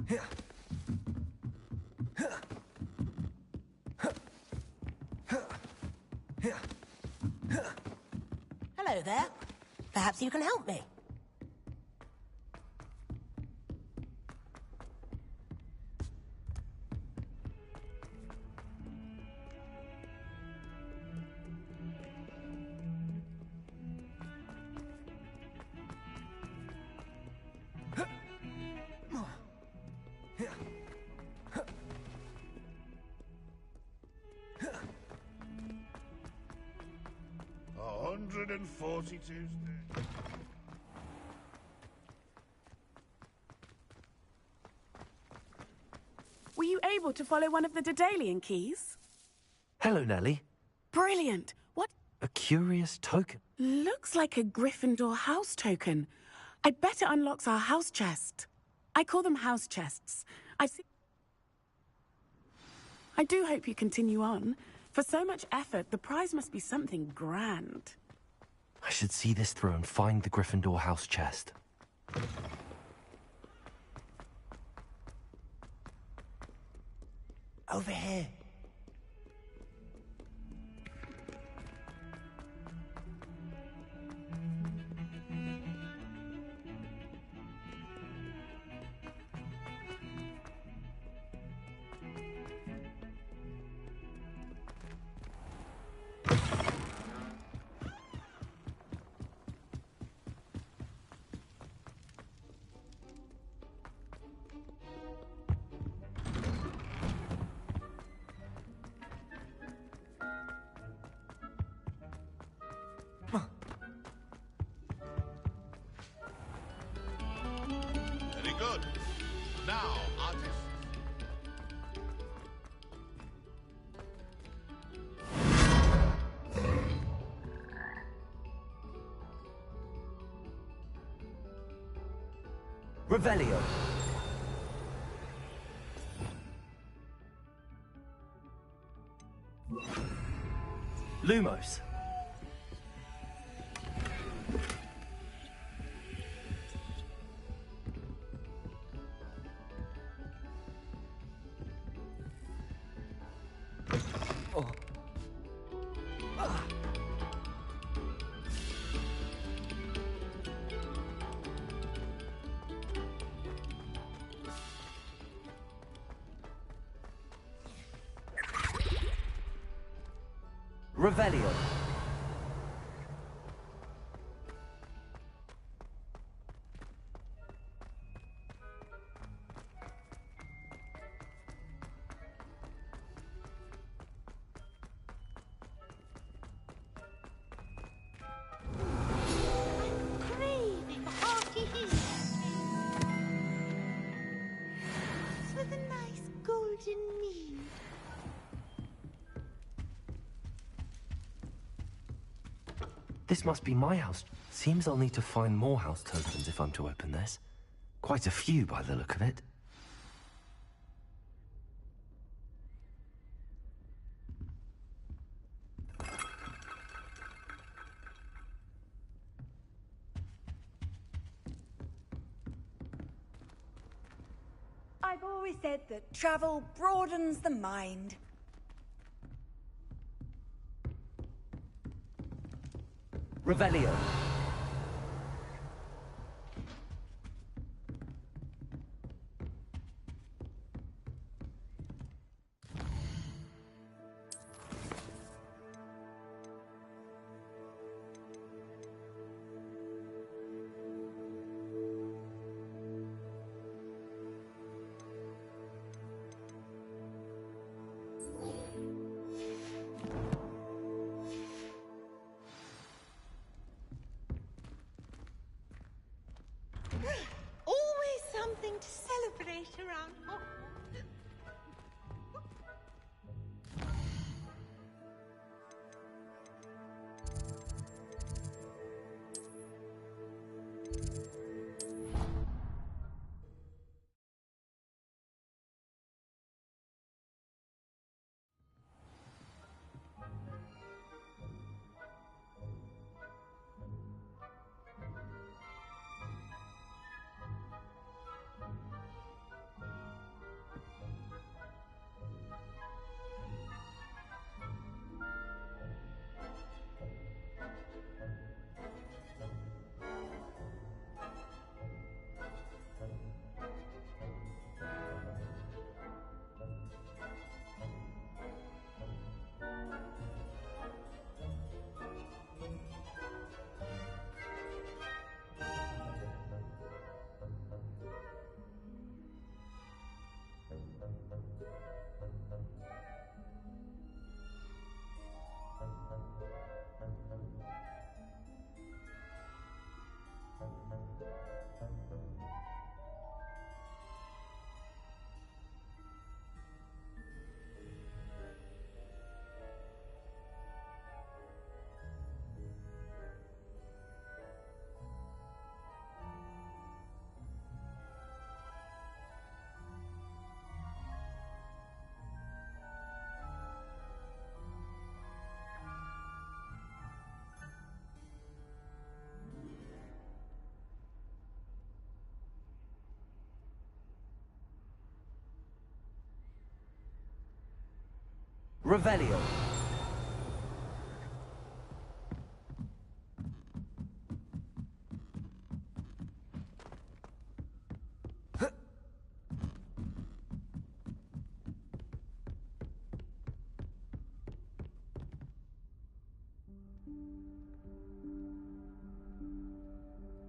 Hello there. Perhaps you can help me. Tuesday. Were you able to follow one of the Daedalian keys? Hello, Nellie. Brilliant. What? A curious token. Looks like a Gryffindor house token. I bet it unlocks our house chest. I call them house chests. I do hope you continue on. For so much effort, the prize must be something grand. I should see this through and find the Gryffindor house chest. Over here. Very good. Now, artists. Revelio. Lumos. Revelio. Craving hearty hills with a nice golden mead. This must be my house. Seems I'll need to find more house tokens if I'm to open this. Quite a few by the look of it. I've always said that travel broadens the mind. Revelio. Revelio.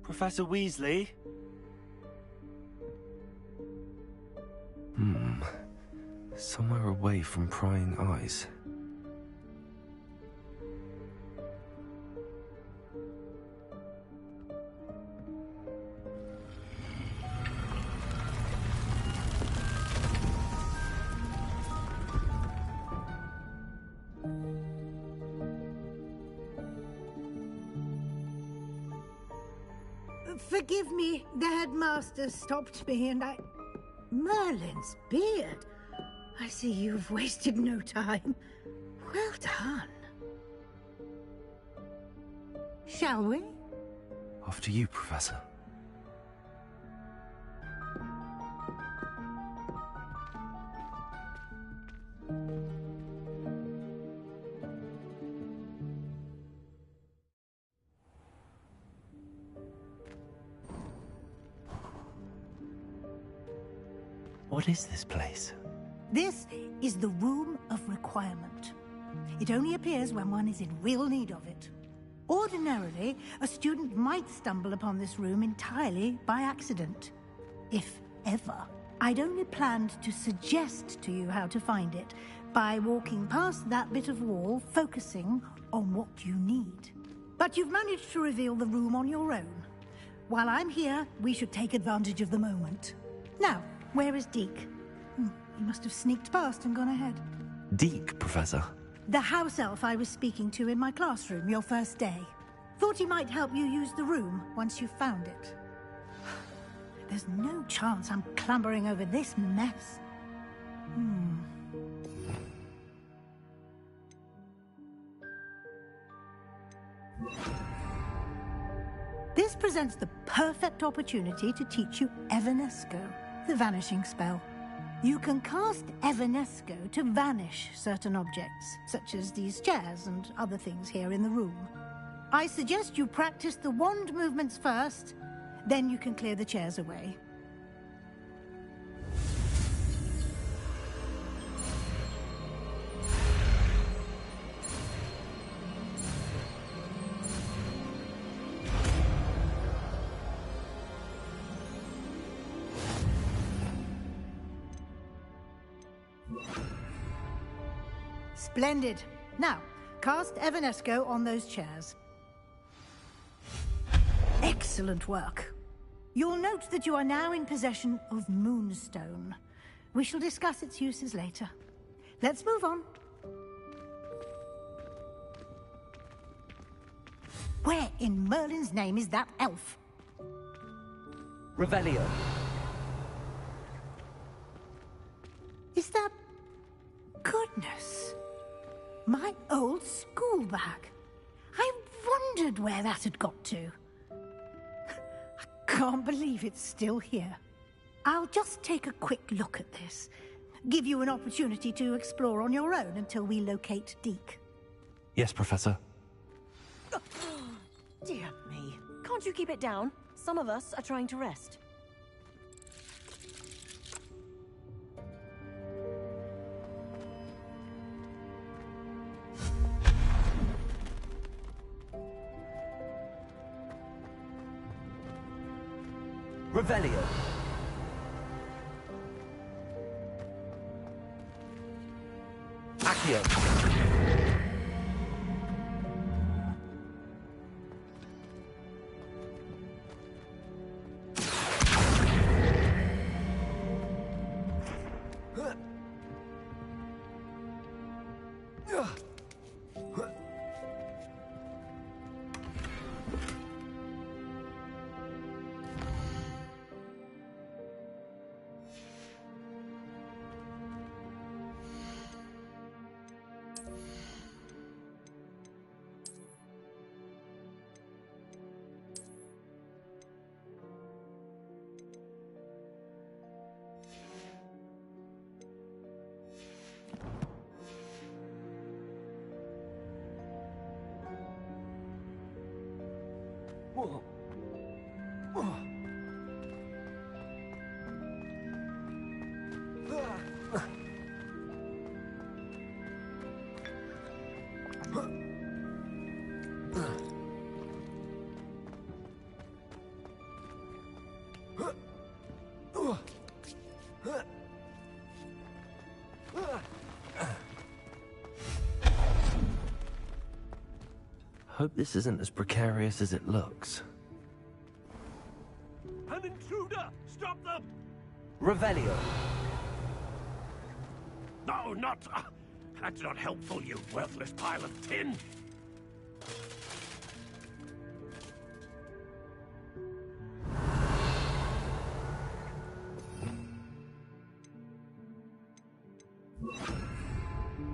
Professor Weasley? Somewhere away from prying eyes. Forgive me, the headmaster stopped me and I... Merlin's beard. I see you've wasted no time. Well done. Shall we? After you, Professor. What is this place? This is the Room of Requirement. It only appears when one is in real need of it. Ordinarily, a student might stumble upon this room entirely by accident. If ever. I'd only planned to suggest to you how to find it by walking past that bit of wall, focusing on what you need. But you've managed to reveal the room on your own. While I'm here, we should take advantage of the moment. Now, where is Deke? He must have sneaked past and gone ahead. Deke, Professor. The house elf I was speaking to in my classroom your first day. Thought he might help you use the room once you found it. There's no chance I'm clambering over this mess. This presents the perfect opportunity to teach you Evanesco, the vanishing spell. You can cast Evanesco to vanish certain objects, such as these chairs and other things here in the room. I suggest you practice the wand movements first, then you can clear the chairs away. Splendid. Now, cast Evanesco on those chairs. Excellent work. You'll note that you are now in possession of Moonstone. We shall discuss its uses later. Let's move on. Where in Merlin's name is that elf? Revelio. Is that... Goodness. My old school bag. I wondered where that had got to. I can't believe it's still here. I'll just take a quick look at this. Give you an opportunity to explore on your own until we locate Deke. Yes, Professor. Dear me. Can't you keep it down? Some of us are trying to rest. Revelio. Accio. Hope this isn't as precarious as it looks. An intruder! Stop them! Revelio! No, not... that's not helpful, you worthless pile of tin!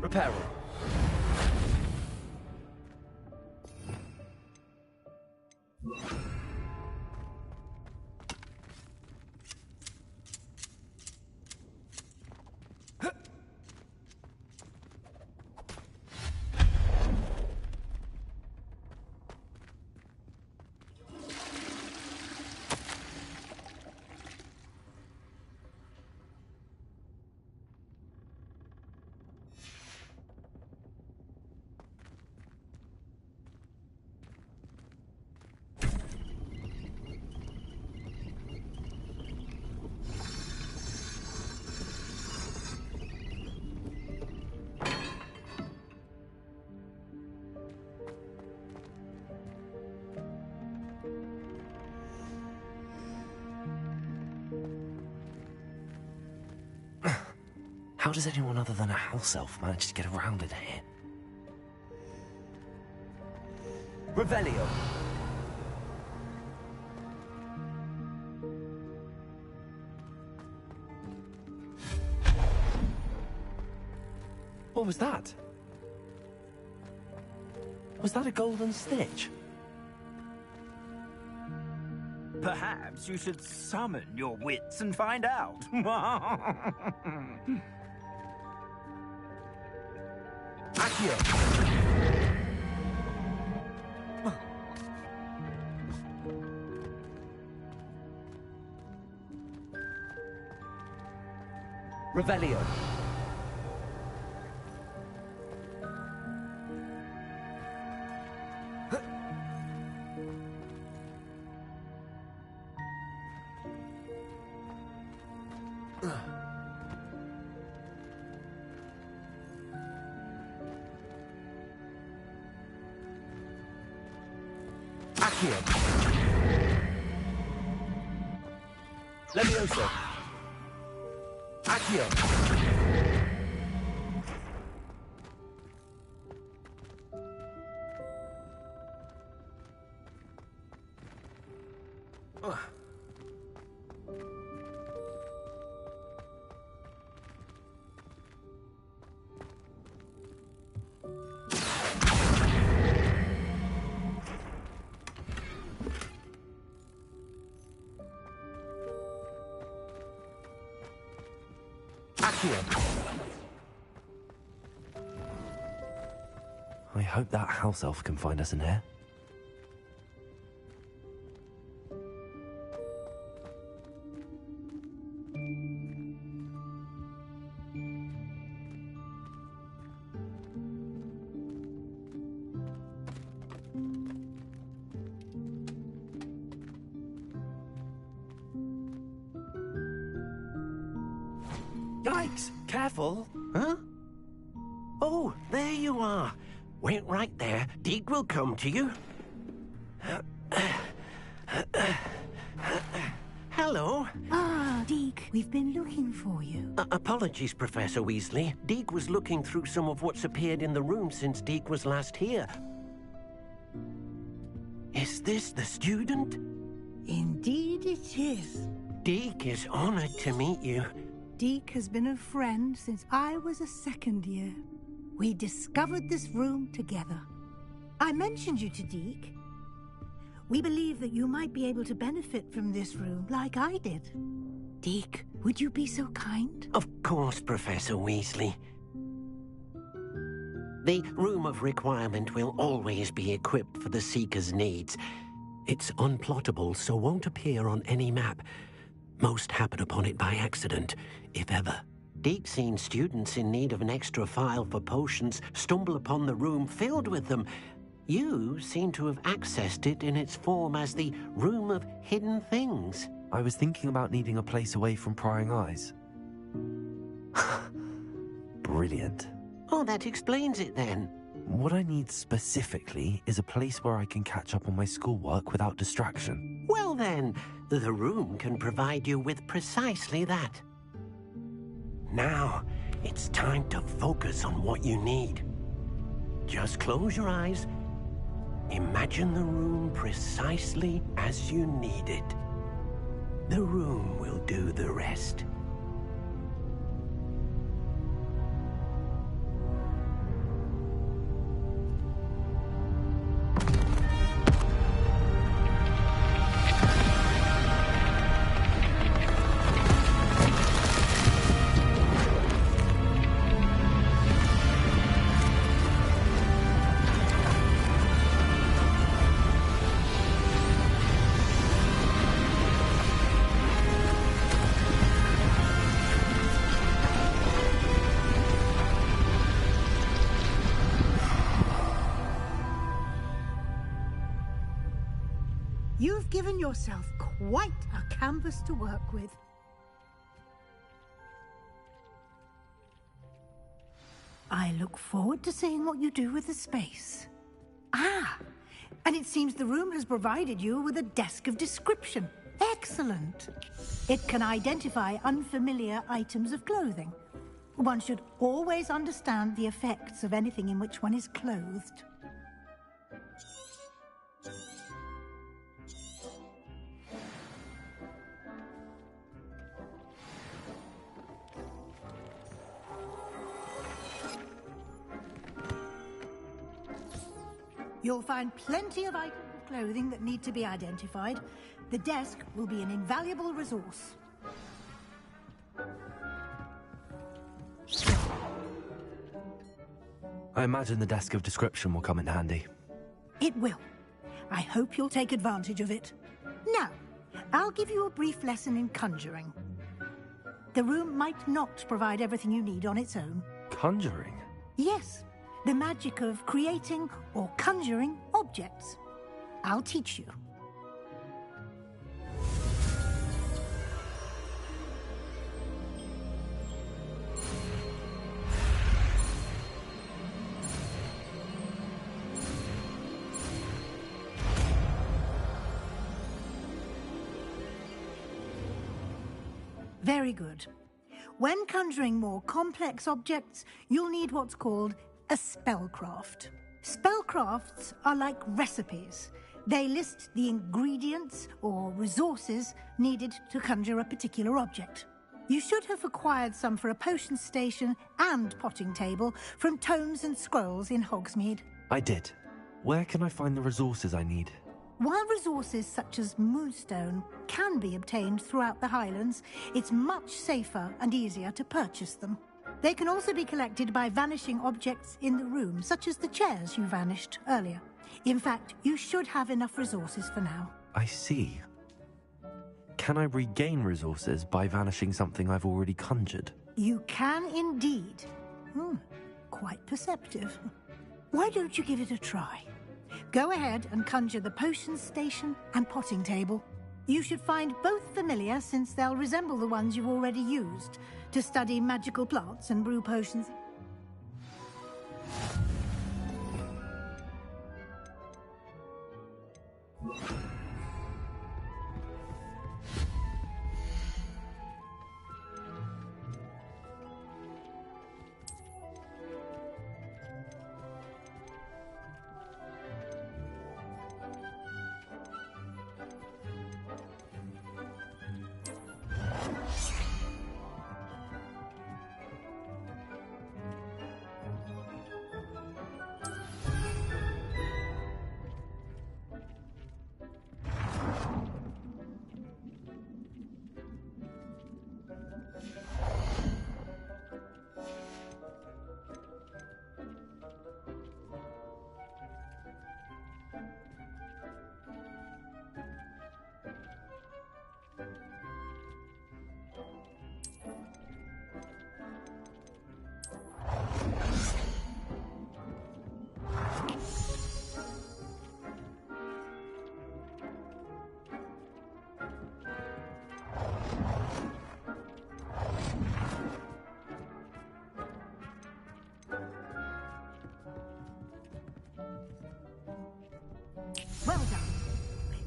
Reparo. How does anyone other than a house elf manage to get around in here? Revelio! What was that? Was that a golden stitch? Perhaps you should summon your wits and find out. Accio! Revelio! Accio! Levioso! Accio! I hope that house elf can find us in here. Yikes! Careful! Huh? Oh, there you are. Wait right there. Deke will come to you. Hello. Ah, Deke, we've been looking for you. Apologies, Professor Weasley. Deke was looking through some of what's appeared in the room since Deke was last here. Is this the student? Indeed it is. Deke is honored to meet you. Deke has been a friend since I was a second year. We discovered this room together. I mentioned you to Deke. We believe that you might be able to benefit from this room like I did. Deke, would you be so kind? Of course, Professor Weasley. The Room of Requirement will always be equipped for the Seeker's needs. It's unplottable, so won't appear on any map. Most happen upon it by accident, if ever. Deke's seen students in need of an extra file for potions stumble upon the room filled with them. You seem to have accessed it in its form as the Room of Hidden Things. I was thinking about needing a place away from prying eyes. Brilliant. Oh, that explains it then. What I need specifically is a place where I can catch up on my schoolwork without distraction. Well then, the room can provide you with precisely that. Now, it's time to focus on what you need. Just close your eyes. Imagine the room precisely as you need it. The room will do the rest. You've given yourself quite a canvas to work with. I look forward to seeing what you do with the space. Ah, and it seems the room has provided you with a desk of description. Excellent. It can identify unfamiliar items of clothing. One should always understand the effects of anything in which one is clothed. You'll find plenty of items of clothing that need to be identified. The desk will be an invaluable resource. I imagine the desk of description will come in handy. It will. I hope you'll take advantage of it. Now, I'll give you a brief lesson in conjuring. The room might not provide everything you need on its own. Conjuring? Yes. The magic of creating or conjuring objects. I'll teach you. Very good. When conjuring more complex objects, you'll need what's called a spellcraft. Spellcrafts are like recipes. They list the ingredients or resources needed to conjure a particular object. You should have acquired some for a potion station and potting table from tomes and scrolls in Hogsmeade. I did. Where can I find the resources I need? While resources such as moonstone can be obtained throughout the Highlands, it's much safer and easier to purchase them. They can also be collected by vanishing objects in the room, such as the chairs you vanished earlier. In fact, you should have enough resources for now. I see. Can I regain resources by vanishing something I've already conjured? You can indeed. Quite perceptive. Why don't you give it a try? Go ahead and conjure the potion station and potting table. You should find both familiar, since they'll resemble the ones you've already used to study magical plants and brew potions.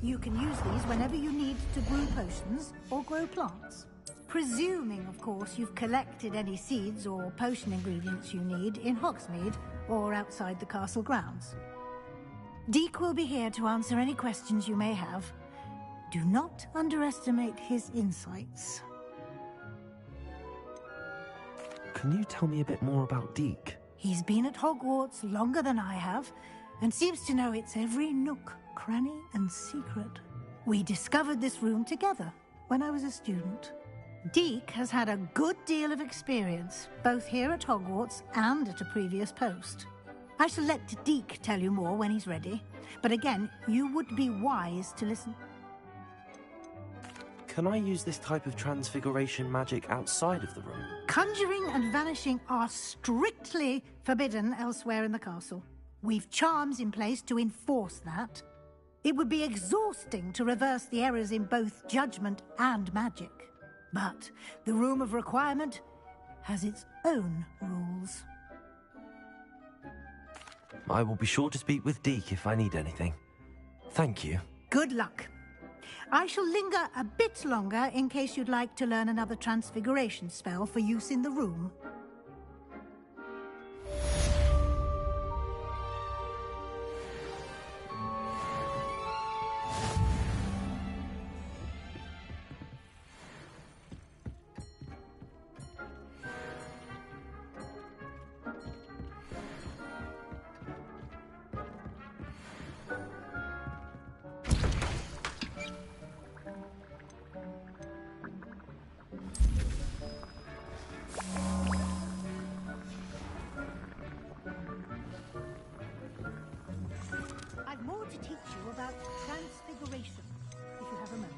You can use these whenever you need to brew potions or grow plants. Presuming, of course, you've collected any seeds or potion ingredients you need in Hogsmeade or outside the castle grounds. Deek will be here to answer any questions you may have. Do not underestimate his insights. Can you tell me a bit more about Deek? He's been at Hogwarts longer than I have, and seems to know its every nook, cranny, and secret. We discovered this room together when I was a student. Deek has had a good deal of experience, both here at Hogwarts and at a previous post. I shall let Deek tell you more when he's ready, but again, you would be wise to listen. Can I use this type of transfiguration magic outside of the room? Conjuring and vanishing are strictly forbidden elsewhere in the castle. We've charms in place to enforce that. It would be exhausting to reverse the errors in both judgment and magic. But the Room of Requirement has its own rules. I will be sure to speak with Deek if I need anything. Thank you. Good luck. I shall linger a bit longer in case you'd like to learn another transfiguration spell for use in the room. I've more to teach you about transfiguration, if you have a moment.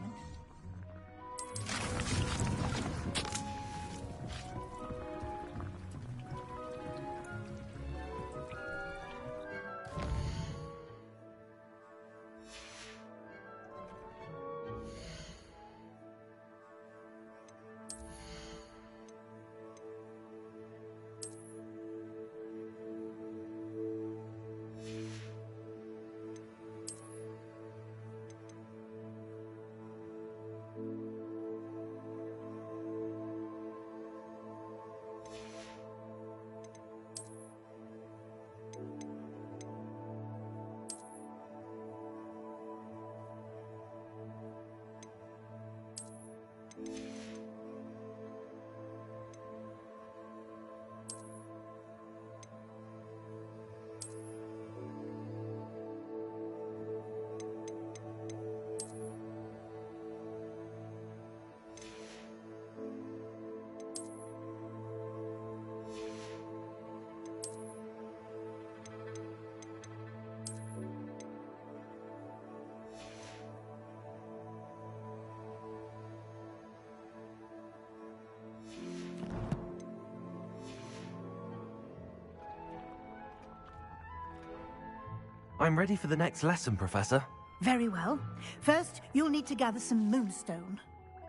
I'm ready for the next lesson, Professor. Very well. First, you'll need to gather some moonstone.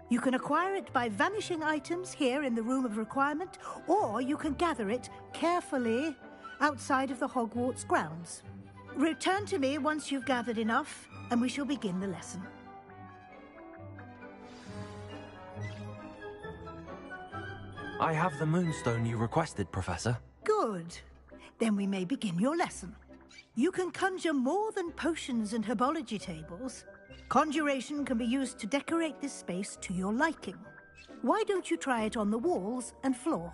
You can acquire it by vanishing items here in the Room of Requirement, or you can gather it carefully outside of the Hogwarts grounds. Return to me once you've gathered enough, and we shall begin the lesson. I have the moonstone you requested, Professor. Good. Then we may begin your lesson. You can conjure more than potions and herbology tables. Conjuration can be used to decorate this space to your liking. Why don't you try it on the walls and floor?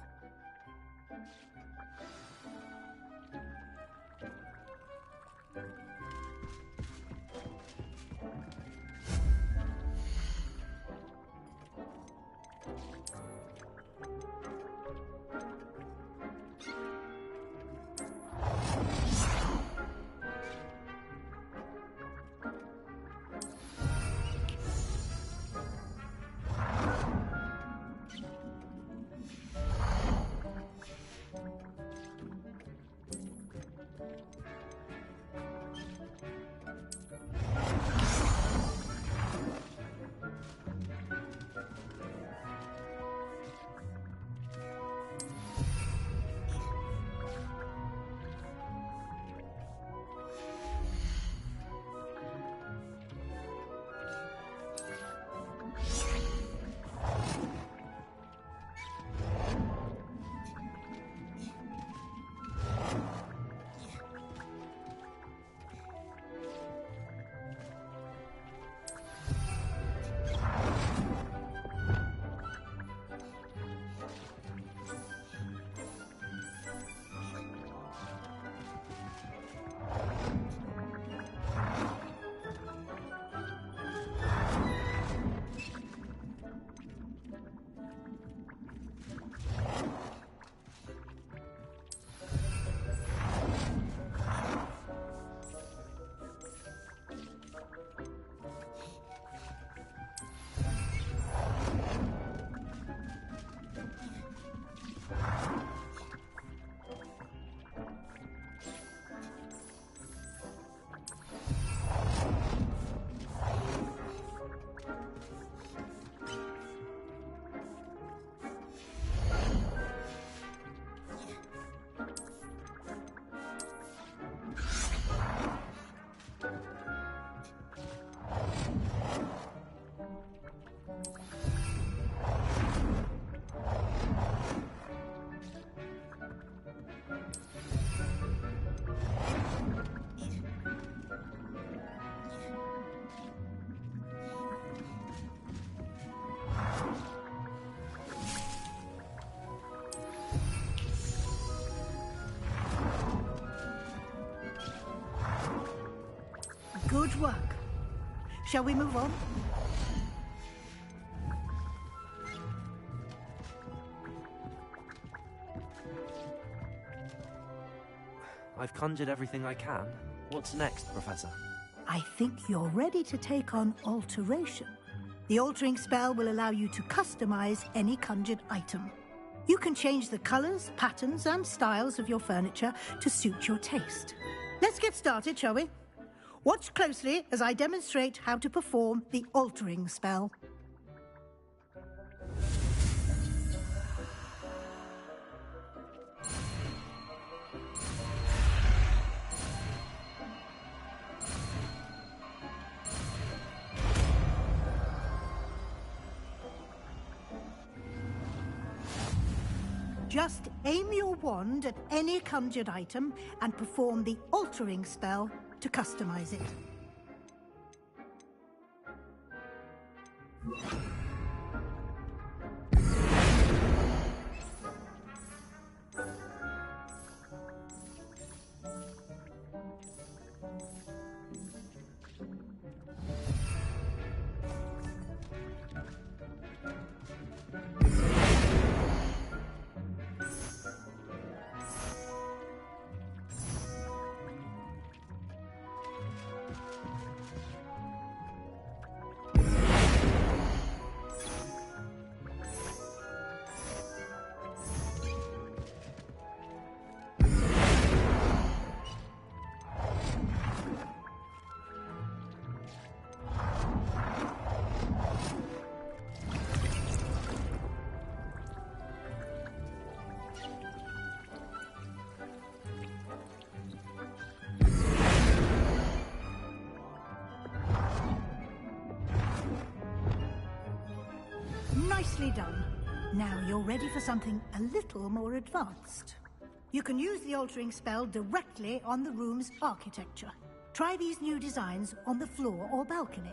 Good work. Shall we move on? I've conjured everything I can. What's next, Professor? I think you're ready to take on alteration. The altering spell will allow you to customize any conjured item. You can change the colors, patterns, and styles of your furniture to suit your taste. Let's get started, shall we? Watch closely as I demonstrate how to perform the altering spell. Just aim your wand at any conjured item and perform the altering spell to customize it. Nicely done. Now you're ready for something a little more advanced. You can use the altering spell directly on the room's architecture. Try these new designs on the floor or balcony.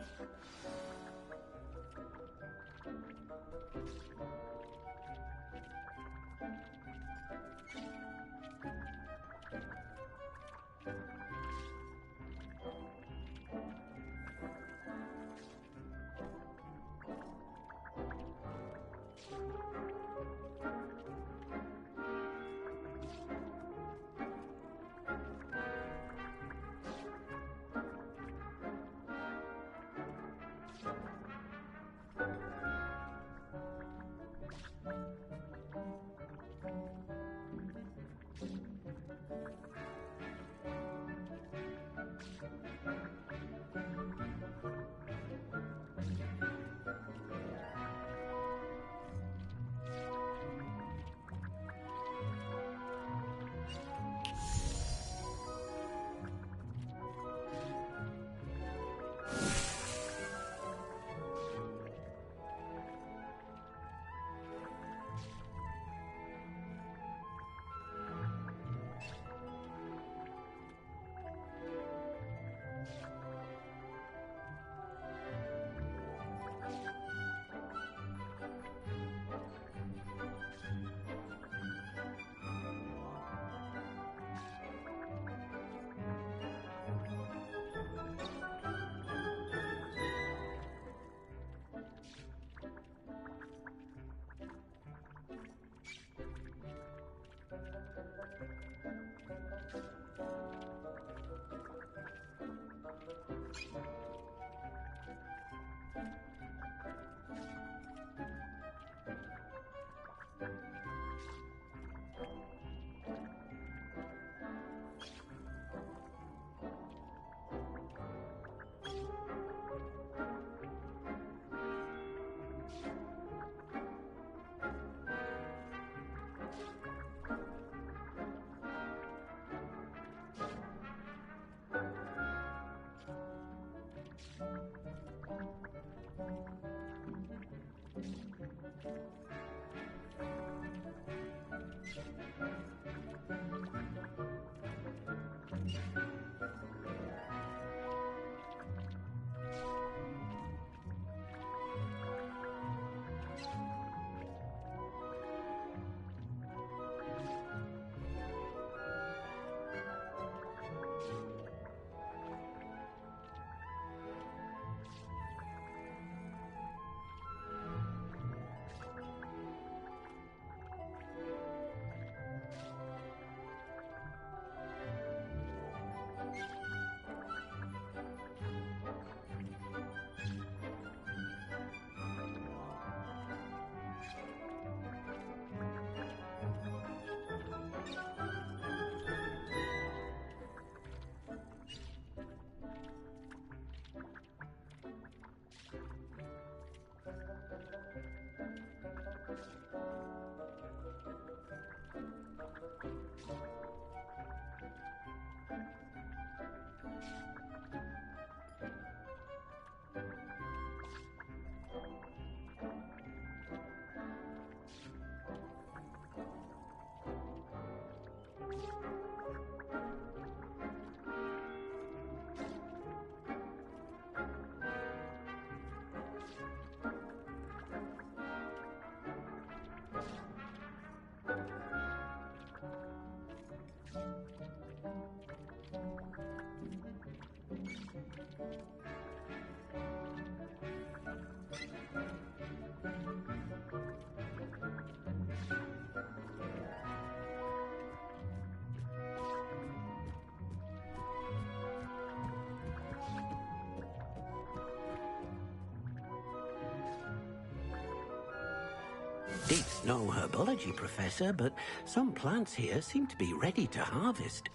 Deep's no herbology professor, but some plants here seem to be ready to harvest.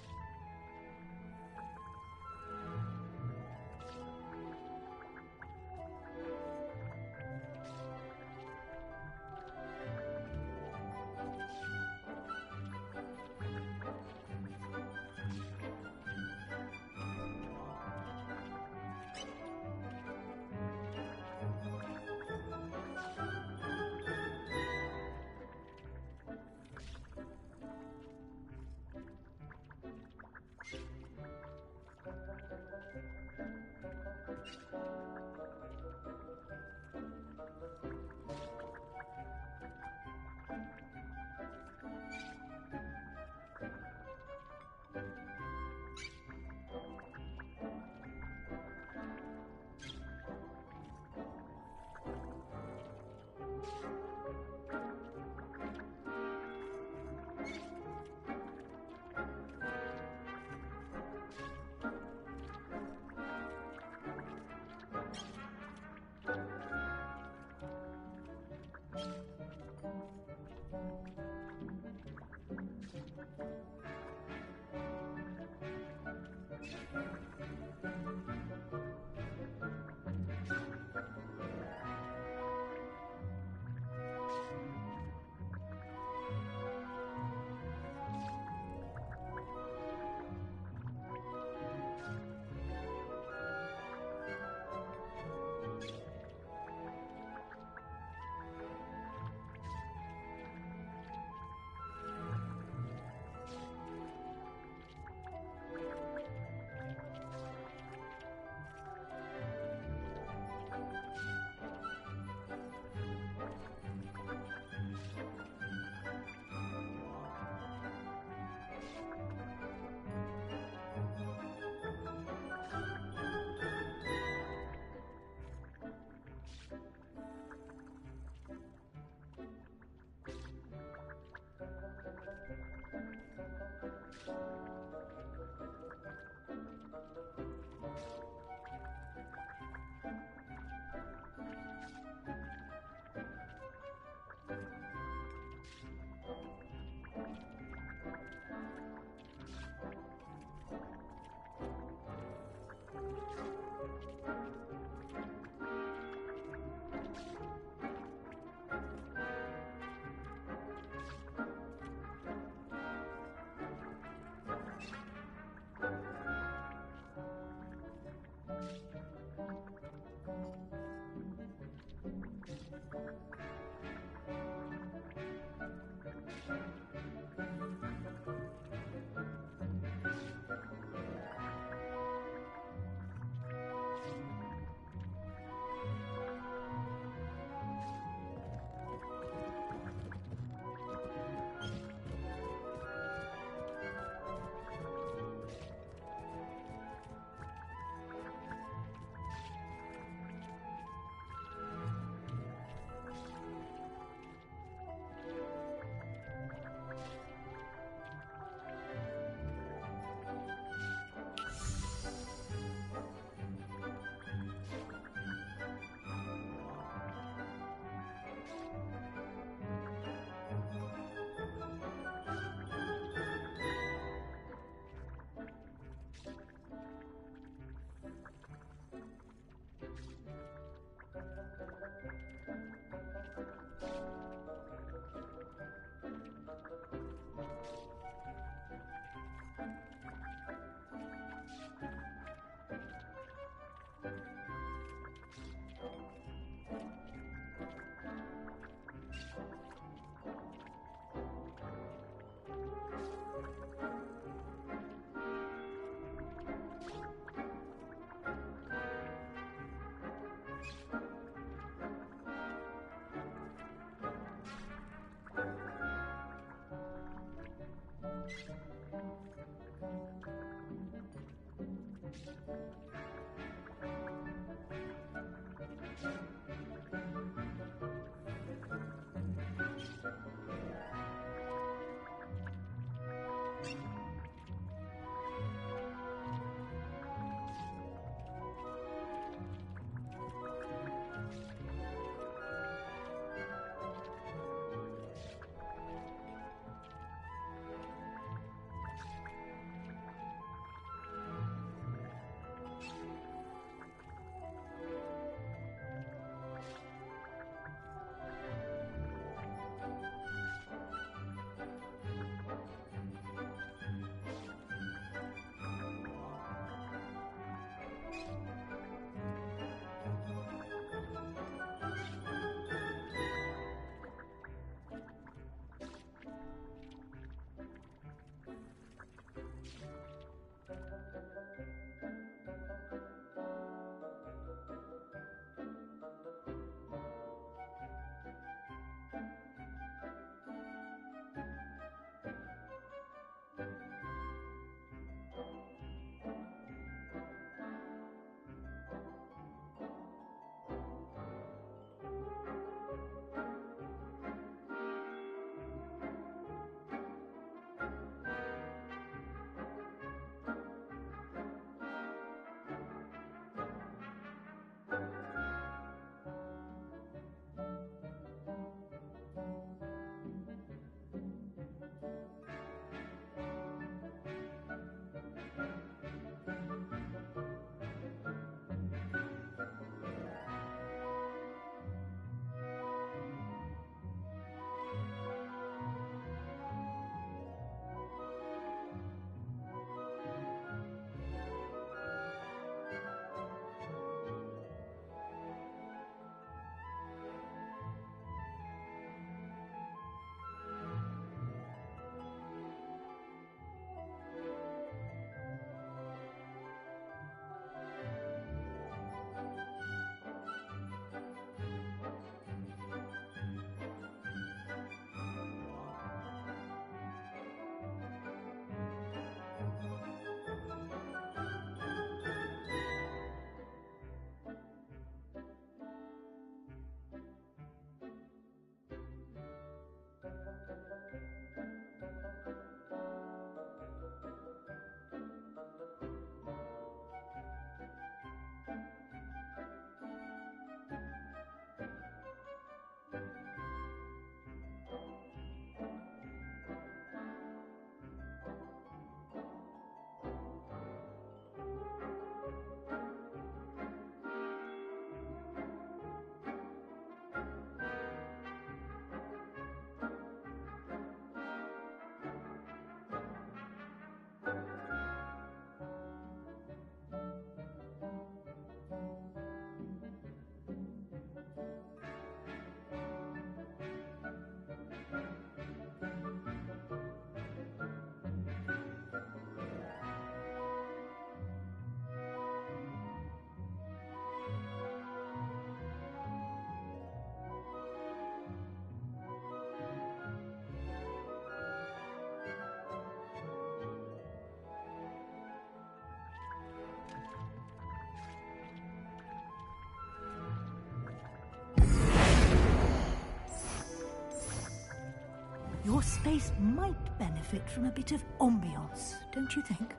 Your space might benefit from a bit of ambiance, don't you think?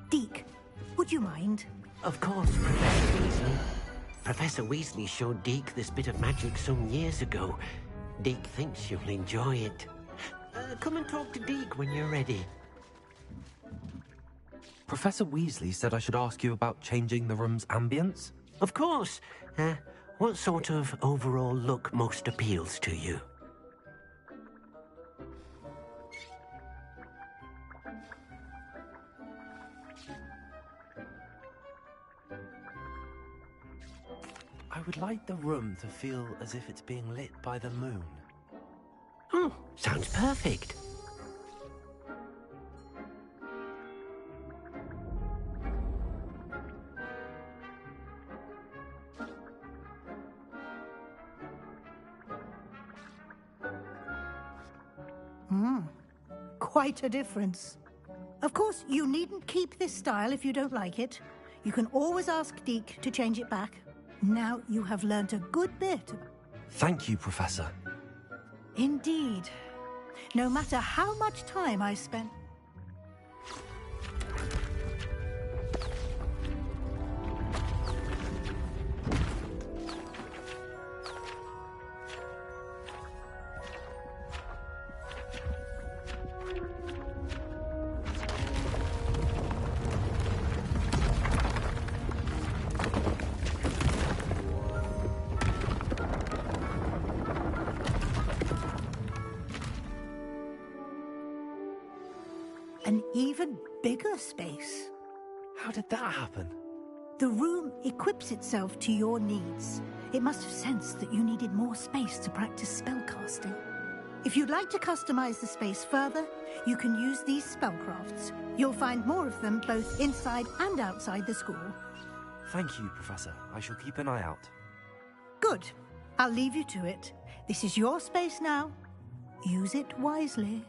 Deke, would you mind? Of course, Professor Weasley. Professor Weasley showed Deke this bit of magic some years ago. Deke thinks you'll enjoy it. Come and talk to Deke when you're ready. Professor Weasley said I should ask you about changing the room's ambience? Of course. What sort of overall look most appeals to you? I would like the room to feel as if it's being lit by the moon. Oh, sounds perfect. Quite a difference. Of course, you needn't keep this style if you don't like it. You can always ask Deke to change it back. Now you have learnt a good bit. Thank you, Professor. Indeed. No matter how much time I spent... An even bigger space. How did that happen? The room equips itself to your needs. It must have sensed that you needed more space to practice spellcasting. If you'd like to customize the space further, you can use these spellcrafts. You'll find more of them both inside and outside the school. Thank you, Professor. I shall keep an eye out. Good. I'll leave you to it. This is your space now. Use it wisely.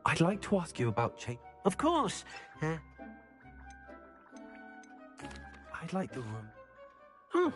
I'd like to ask you about Of course. I'd like the room. Oh.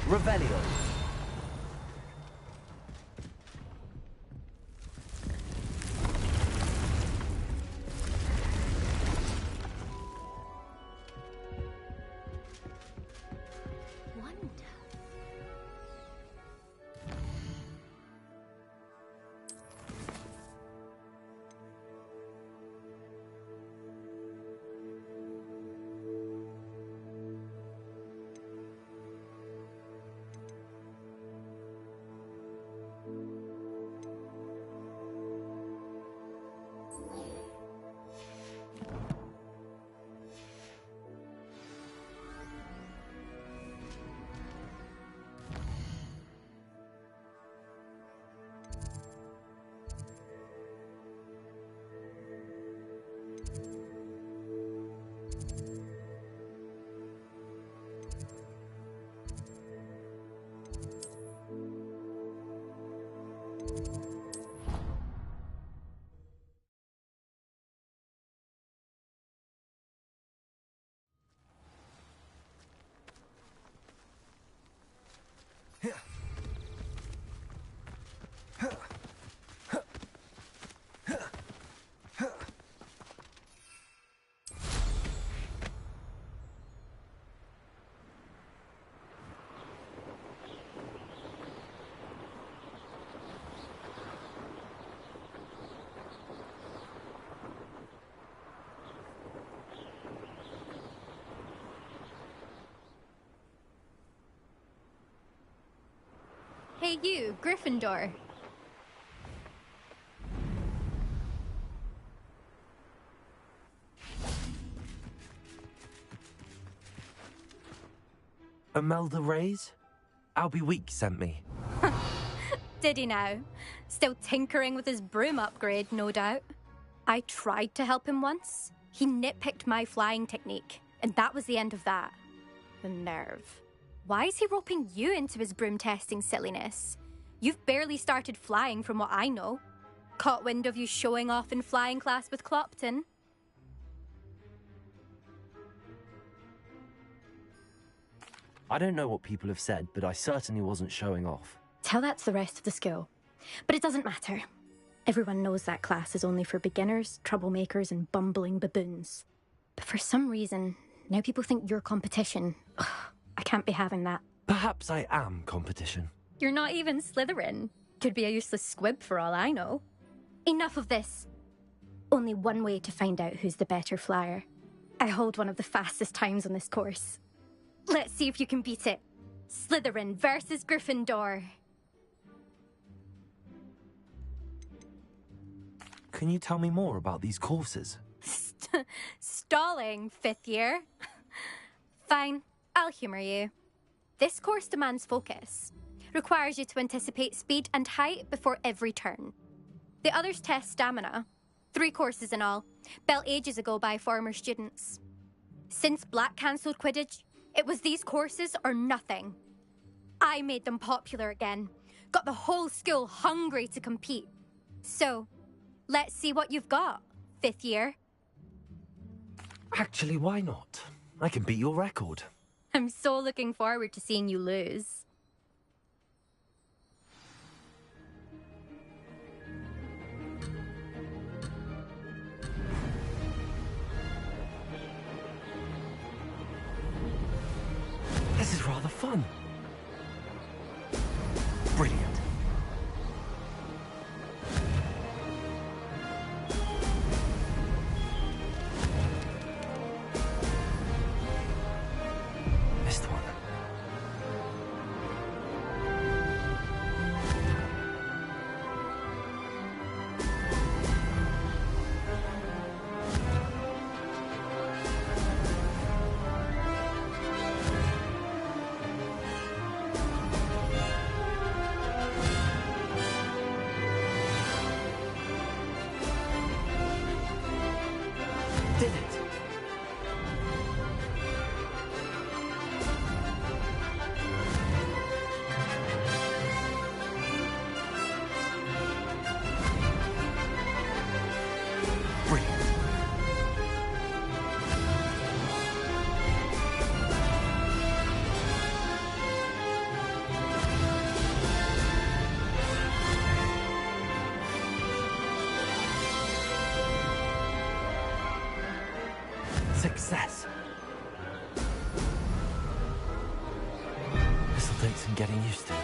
Revelio. Hey you, Gryffindor. Imelda Reyes? Albie Week sent me. Did he now? Still tinkering with his broom upgrade, no doubt. I tried to help him once. He nitpicked my flying technique, and that was the end of that. The nerve. Why is he roping you into his broom testing silliness? You've barely started flying from what I know. Caught wind of you showing off in flying class with Clopton. I don't know what people have said, but I certainly wasn't showing off. Tell that to the rest of the school. But it doesn't matter. Everyone knows that class is only for beginners, troublemakers, and bumbling baboons. But for some reason, now people think you're competition. Ugh, I can't be having that. Perhaps I am competition. You're not even Slytherin. Could be a useless squib for all I know. Enough of this. Only one way to find out who's the better flyer. I hold one of the fastest times on this course. Let's see if you can beat it. Slytherin versus Gryffindor. Can you tell me more about these courses? Stalling, fifth year. Fine, I'll humour you. This course demands focus. Requires you to anticipate speed and height before every turn. The others test stamina. 3 courses in all, built ages ago by former students. Since Black cancelled Quidditch, it was these courses or nothing. I made them popular again. Got the whole school hungry to compete. So, let's see what you've got, fifth year. Actually, why not? I can beat your record. I'm so looking forward to seeing you lose. This is rather fun. Brilliant. Missed one. Success. This'll take some getting used to.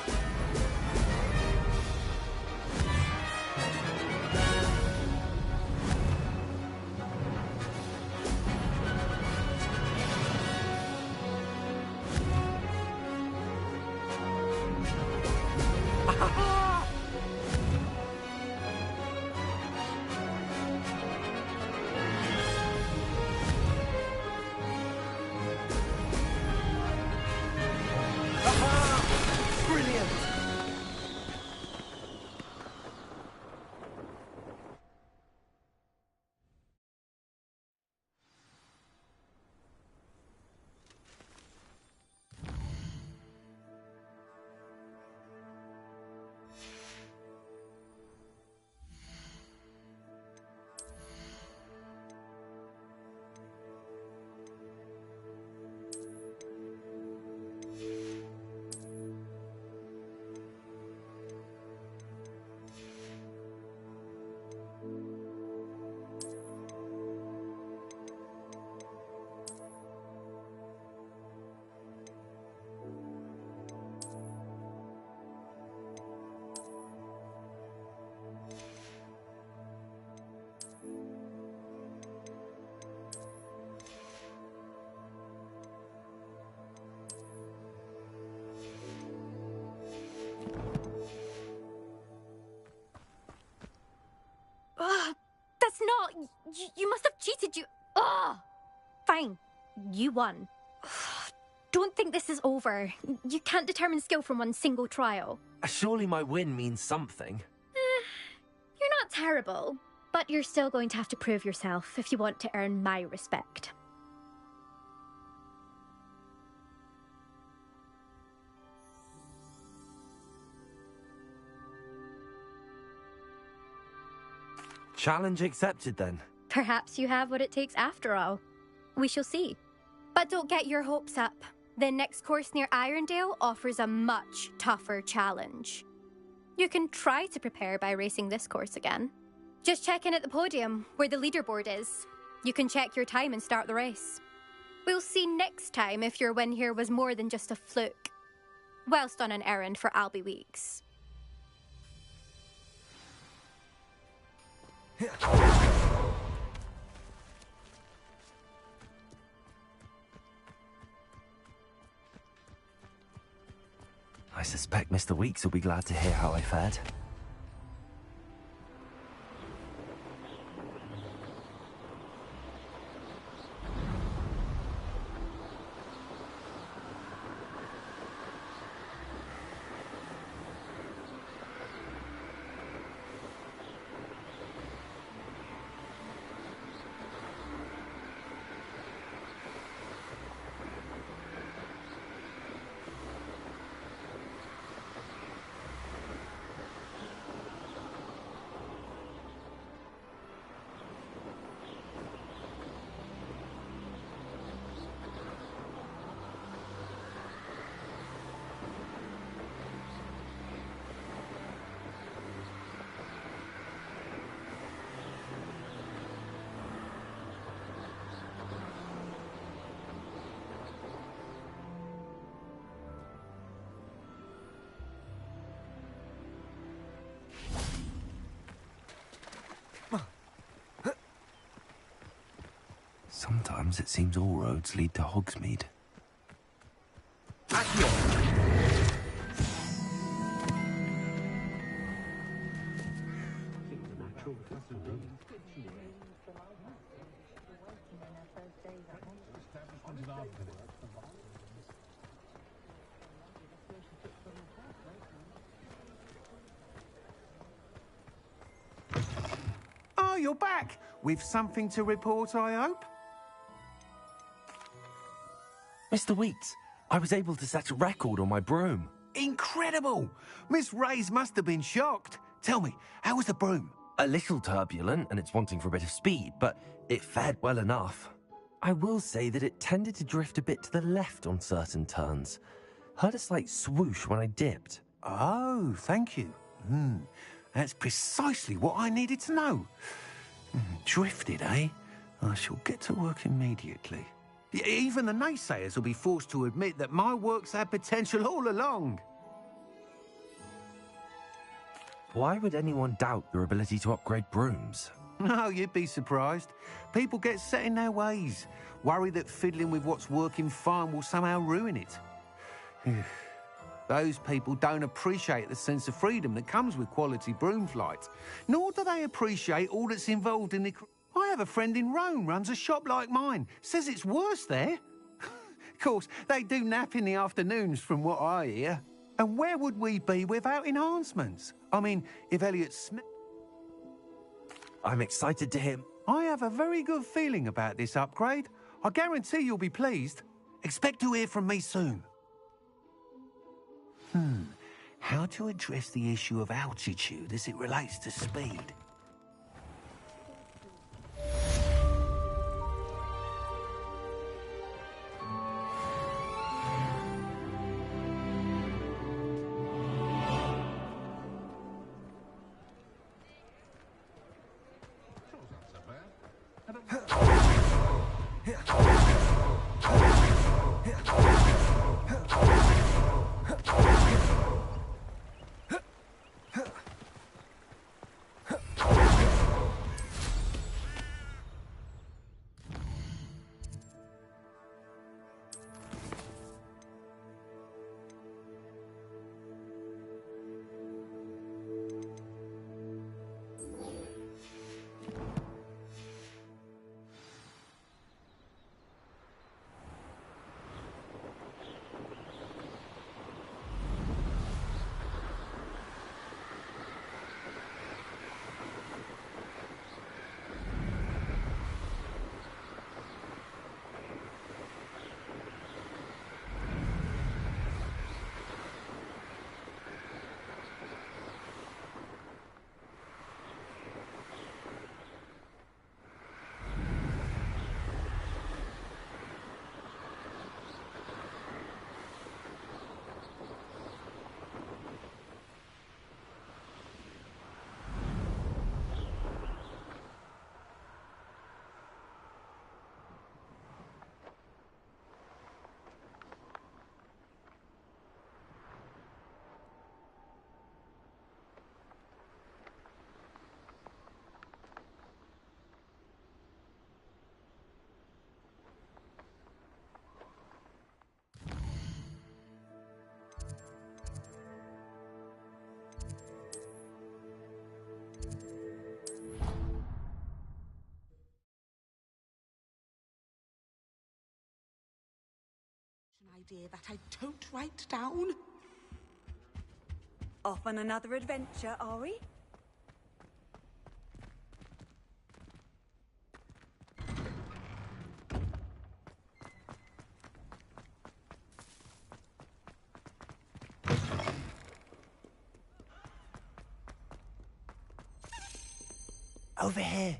That's not... You must have cheated, you... Ugh! Fine. You won. Don't think this is over. You can't determine skill from one single trial. Surely my win means something. You're not terrible, but you're still going to have to prove yourself if you want to earn my respect. Challenge accepted, then. Perhaps you have what it takes after all. We shall see. But don't get your hopes up. The next course near Irondale offers a much tougher challenge. You can try to prepare by racing this course again. Just check in at the podium, where the leaderboard is. You can check your time and start the race. We'll see next time if your win here was more than just a fluke, whilst on an errand for Albie Weeks. I suspect Mr. Weeks will be glad to hear how I fared. Sometimes it seems all roads lead to Hogsmeade. Oh, you're back! With something to report, I hope? Mr. Weeks, I was able to set a record on my broom. Incredible! Miss Reyes must have been shocked. Tell me, how was the broom? A little turbulent, and it's wanting for a bit of speed, but it fared well enough. I will say that it tended to drift a bit to the left on certain turns. Heard a slight swoosh when I dipped. Oh, thank you. That's precisely what I needed to know. Drifted, eh? I shall get to work immediately. Even the naysayers will be forced to admit that my work's had potential all along. Why would anyone doubt your ability to upgrade brooms? No, you'd be surprised. People get set in their ways, worry that fiddling with what's working fine will somehow ruin it. Those people don't appreciate the sense of freedom that comes with quality broom flight, nor do they appreciate all that's involved in the... I have a friend in Rome runs a shop like mine, says it's worse there. Of course, they do nap in the afternoons from what I hear. And where would we be without enhancements? I mean, if Elliot Smith... I'm excited to hear... I have a very good feeling about this upgrade. I guarantee you'll be pleased. Expect to hear from me soon. How to address the issue of altitude as it relates to speed? Idea that I don't write down. Off on another adventure, are we? Over here.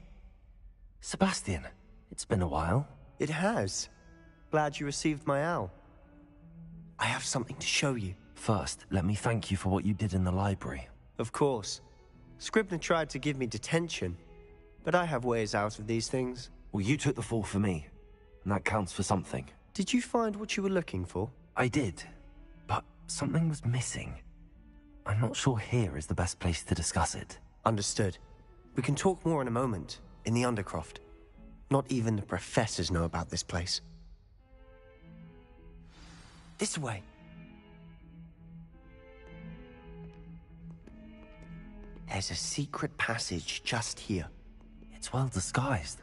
Sebastian, it's been a while. It has. Glad you received my owl. I have something to show you. First, let me thank you for what you did in the library. Of course. Scribner tried to give me detention, but I have ways out of these things. Well, you took the fall for me, and that counts for something. Did you find what you were looking for? I did, but something was missing. I'm not sure here is the best place to discuss it. Understood. We can talk more in a moment, in the Undercroft. Not even the professors know about this place. This way. There's a secret passage just here. It's well disguised.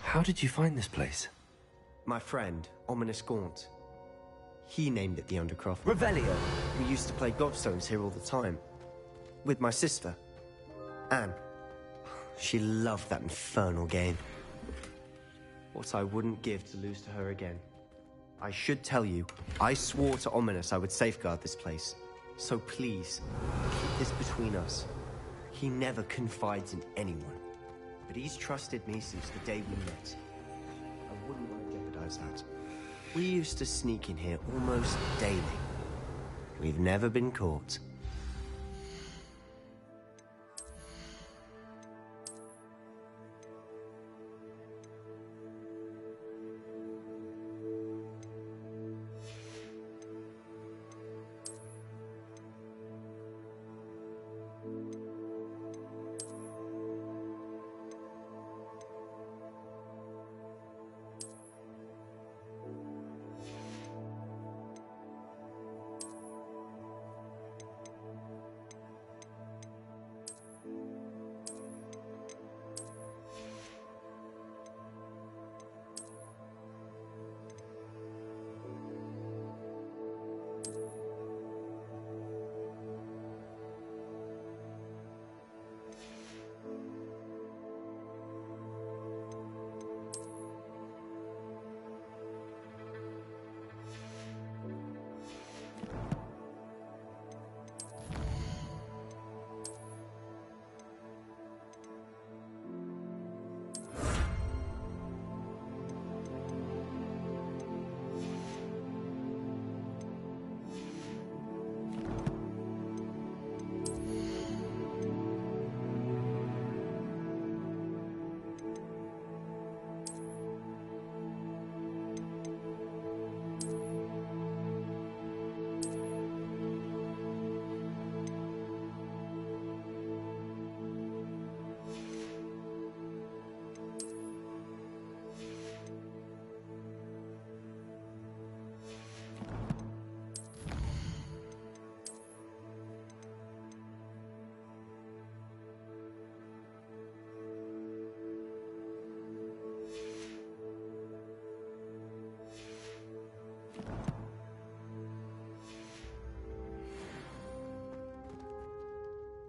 How did you find this place? My friend, Ominous Gaunt. He named it the Undercroft. Revelio. We used to play Godstones here all the time. With my sister, Anne. She loved that infernal game. What I wouldn't give to lose to her again. I should tell you, I swore to Ominous I would safeguard this place. So please, keep this between us. He never confides in anyone. But he's trusted me since the day we met. I wouldn't want to jeopardize that. We used to sneak in here almost daily. We've never been caught.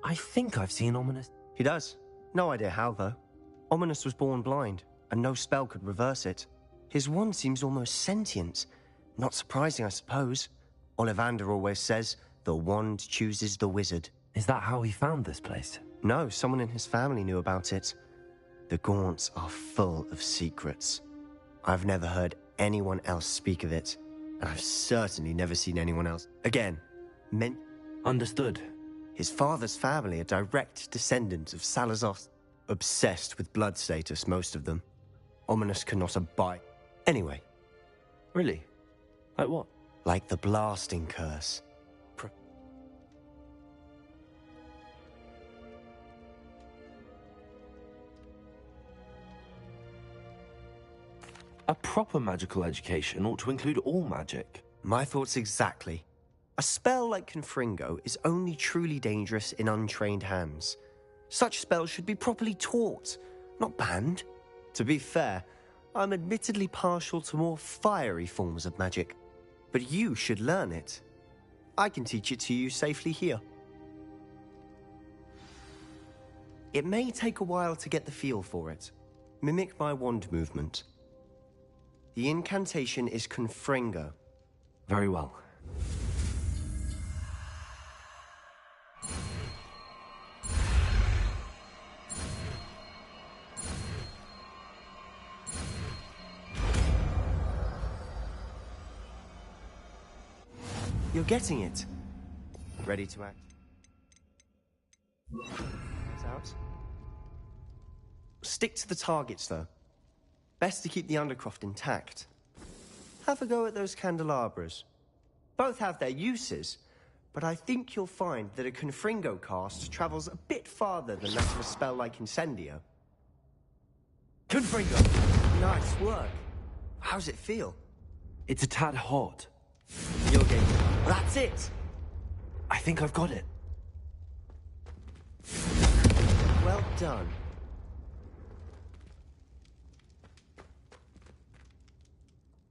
I think I've seen Ominous. He does. No idea how, though. Ominous was born blind, and no spell could reverse it. His wand seems almost sentient. Not surprising, I suppose. Ollivander always says, the wand chooses the wizard. Is that how he found this place? No, someone in his family knew about it. The Gaunts are full of secrets. I've never heard anyone else speak of it, and I've certainly never seen anyone else. Again, Understood. His father's family are direct descendants of Salazar. Obsessed with blood status, most of them. Ominous cannot abide. Anyway. Really? Like what? Like the blasting curse. A proper magical education ought to include all magic. My thoughts exactly. A spell like Confringo is only truly dangerous in untrained hands. Such spells should be properly taught, not banned. To be fair, I'm admittedly partial to more fiery forms of magic. But you should learn it. I can teach it to you safely here. It may take a while to get the feel for it. Mimic my wand movement. The incantation is Confringo. Very well. You're getting it. Ready to act? Get out. Stick to the targets, though. Best to keep the Undercroft intact. Have a go at those candelabras. Both have their uses, but I think you'll find that a Confringo cast travels a bit farther than that of a spell like Incendio. Confringo! Nice work. How's it feel? It's a tad hot. You're getting it. That's it! I think I've got it. Well done.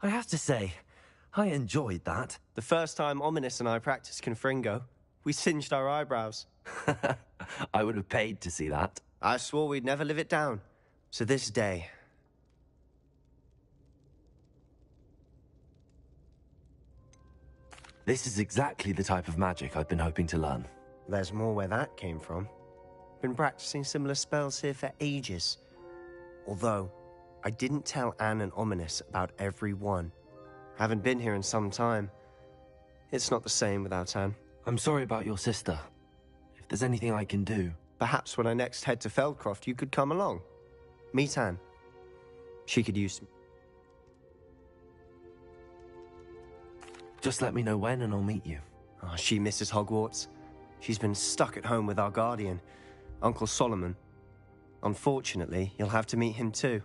I have to say, I enjoyed that. The first time Ominous and I practiced Confringo, we singed our eyebrows. I would have paid to see that. I swore we'd never live it down. To this day. This is exactly the type of magic I've been hoping to learn. There's more where that came from. Been practicing similar spells here for ages. Although, I didn't tell Anne and Ominous about every one. Haven't been here in some time. It's not the same without Anne. I'm sorry about your sister. If there's anything I can do... Perhaps when I next head to Feldcroft, you could come along. Meet Anne. She could use... Just let me know when and I'll meet you. Oh, she misses Hogwarts. She's been stuck at home with our guardian, Uncle Solomon. Unfortunately, you'll have to meet him too.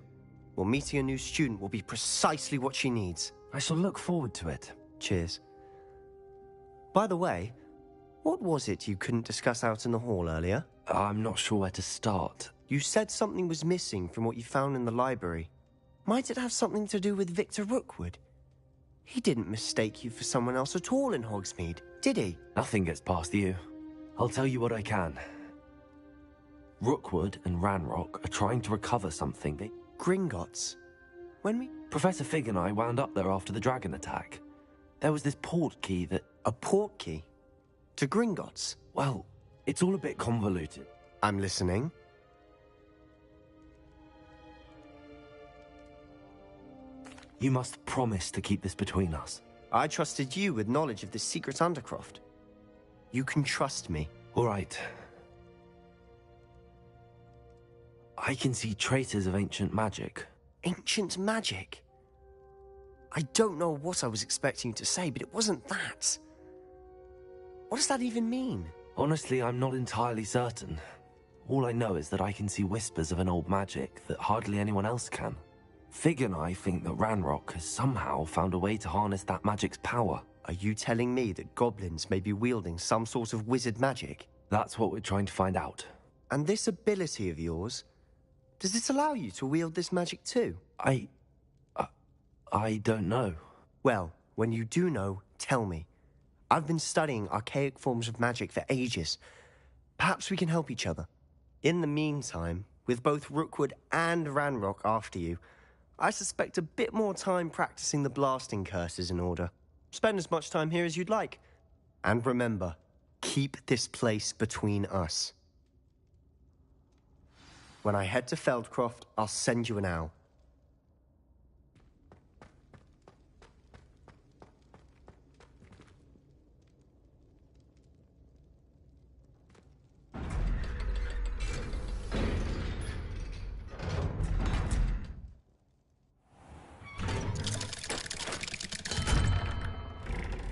Well, meeting a new student will be precisely what she needs. I shall look forward to it. Cheers. By the way, what was it you couldn't discuss out in the hall earlier? I'm not sure where to start. You said something was missing from what you found in the library. Might it have something to do with Victor Rookwood? He didn't mistake you for someone else at all in Hogsmeade, did he? Nothing gets past you. I'll tell you what I can. Rookwood and Ranrock are trying to recover something. Gringotts? When we... Professor Fig and I wound up there after the dragon attack. There was this port key that... A port key? To Gringotts? Well, it's all a bit convoluted. I'm listening. You must promise to keep this between us. I trusted you with knowledge of this secret Undercroft. You can trust me. All right. I can see traces of ancient magic. Ancient magic? I don't know what I was expecting you to say, but it wasn't that. What does that even mean? Honestly, I'm not entirely certain. All I know is that I can see whispers of an old magic that hardly anyone else can. Fig and I think that Ranrock has somehow found a way to harness that magic's power. Are you telling me that goblins may be wielding some sort of wizard magic? That's what we're trying to find out. And this ability of yours, does it allow you to wield this magic too? I don't know. Well, when you do know, tell me. I've been studying archaic forms of magic for ages. Perhaps we can help each other. In the meantime, with both Rookwood and Ranrock after you, I suspect a bit more time practicing the blasting curse is in order. Spend as much time here as you'd like. And remember, keep this place between us. When I head to Feldcroft, I'll send you an owl.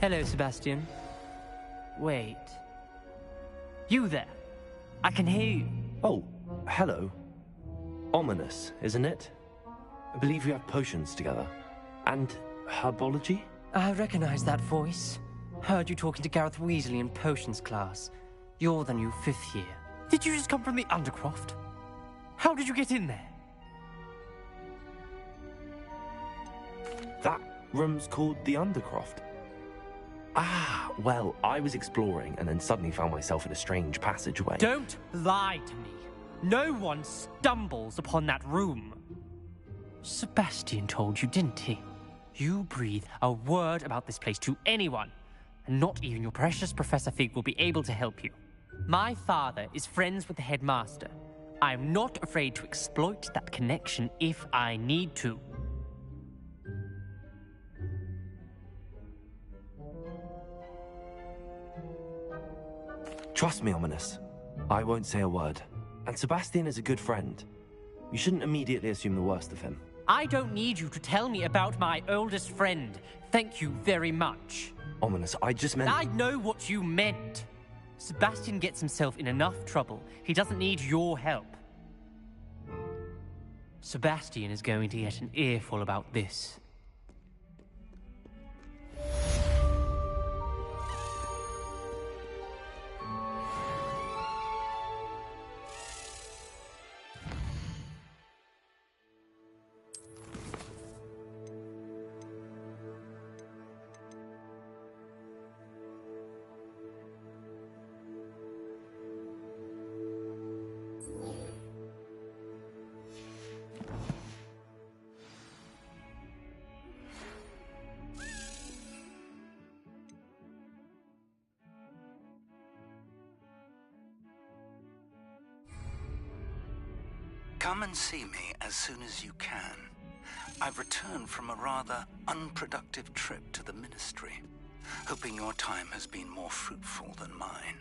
Hello, Sebastian. Wait. You there? I can hear you. Oh, hello. Ominous, isn't it? I believe we have potions together. And herbology? I recognize that voice. Heard you talking to Gareth Weasley in potions class. You're the new 5th year. Did you just come from the Undercroft? How did you get in there? That room's called the Undercroft. Ah, well, I was exploring and then suddenly found myself in a strange passageway. Don't lie to me. No one stumbles upon that room. Sebastian told you, didn't he? You breathe a word about this place to anyone, and not even your precious Professor Fig will be able to help you. My father is friends with the headmaster. I am not afraid to exploit that connection if I need to. Trust me, Ominous. I won't say a word. And Sebastian is a good friend. You shouldn't immediately assume the worst of him. I don't need you to tell me about my oldest friend. Thank you very much. Ominous, I just meant... I know what you meant. Sebastian gets himself in enough trouble. He doesn't need your help. Sebastian is going to get an earful about this. Come and see me as soon as you can. I've returned from a rather unproductive trip to the Ministry, hoping your time has been more fruitful than mine.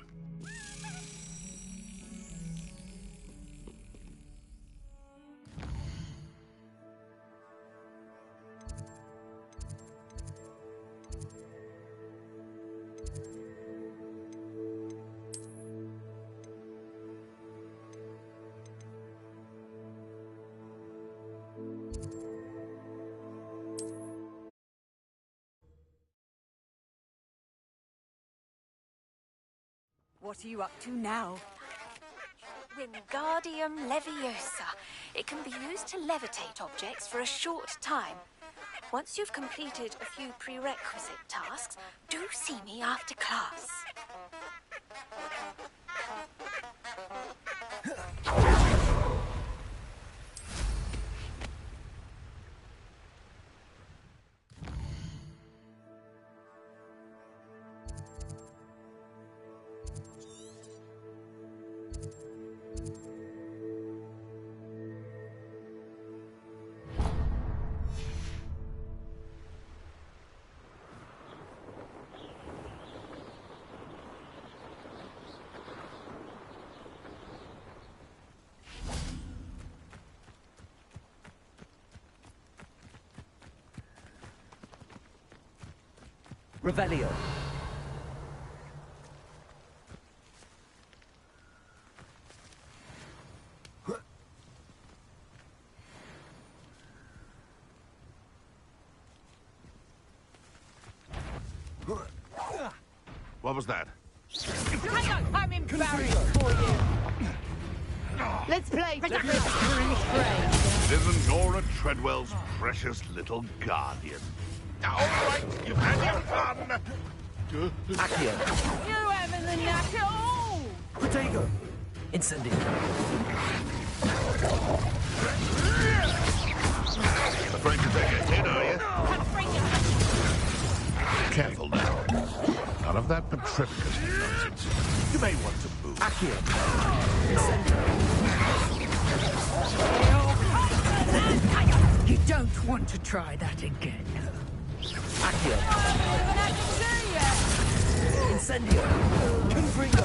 What are you up to now? Wingardium Leviosa. It can be used to levitate objects for a short time. Once you've completed a few prerequisite tasks, do see me after class. Revelio. What was that? I'm embarrassed for you. Let's play It isn't Nora Treadwell's precious little guardian. All right, you've had your fun. Accio. You haven't the knack at all. Protego. Incendio. Afraid to take a hit, are you? Careful now. None of that petrificus nonsense. You may want to move. Accio. Incendio. You don't want to try that again. Accio. Incendio. Confringo.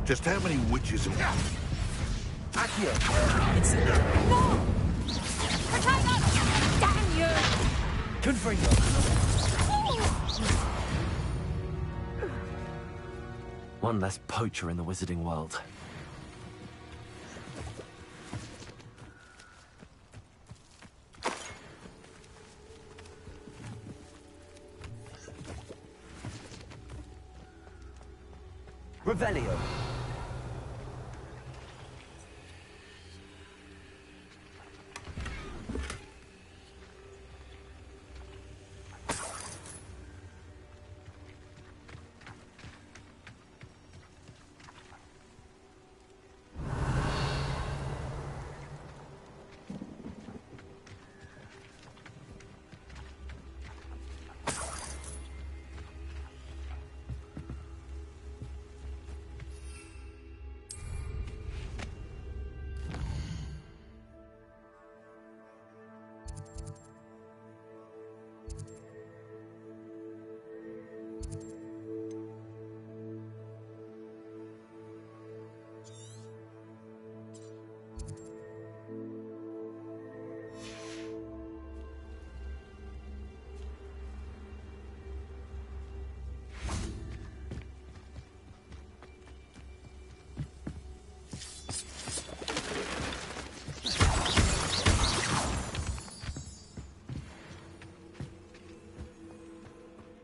Just how many witches have... Accio. Incendio. No! Damn you! Confringo. One less poacher in the wizarding world. Revelio.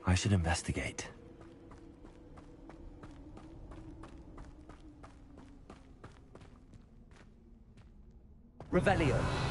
I should investigate. Revelio.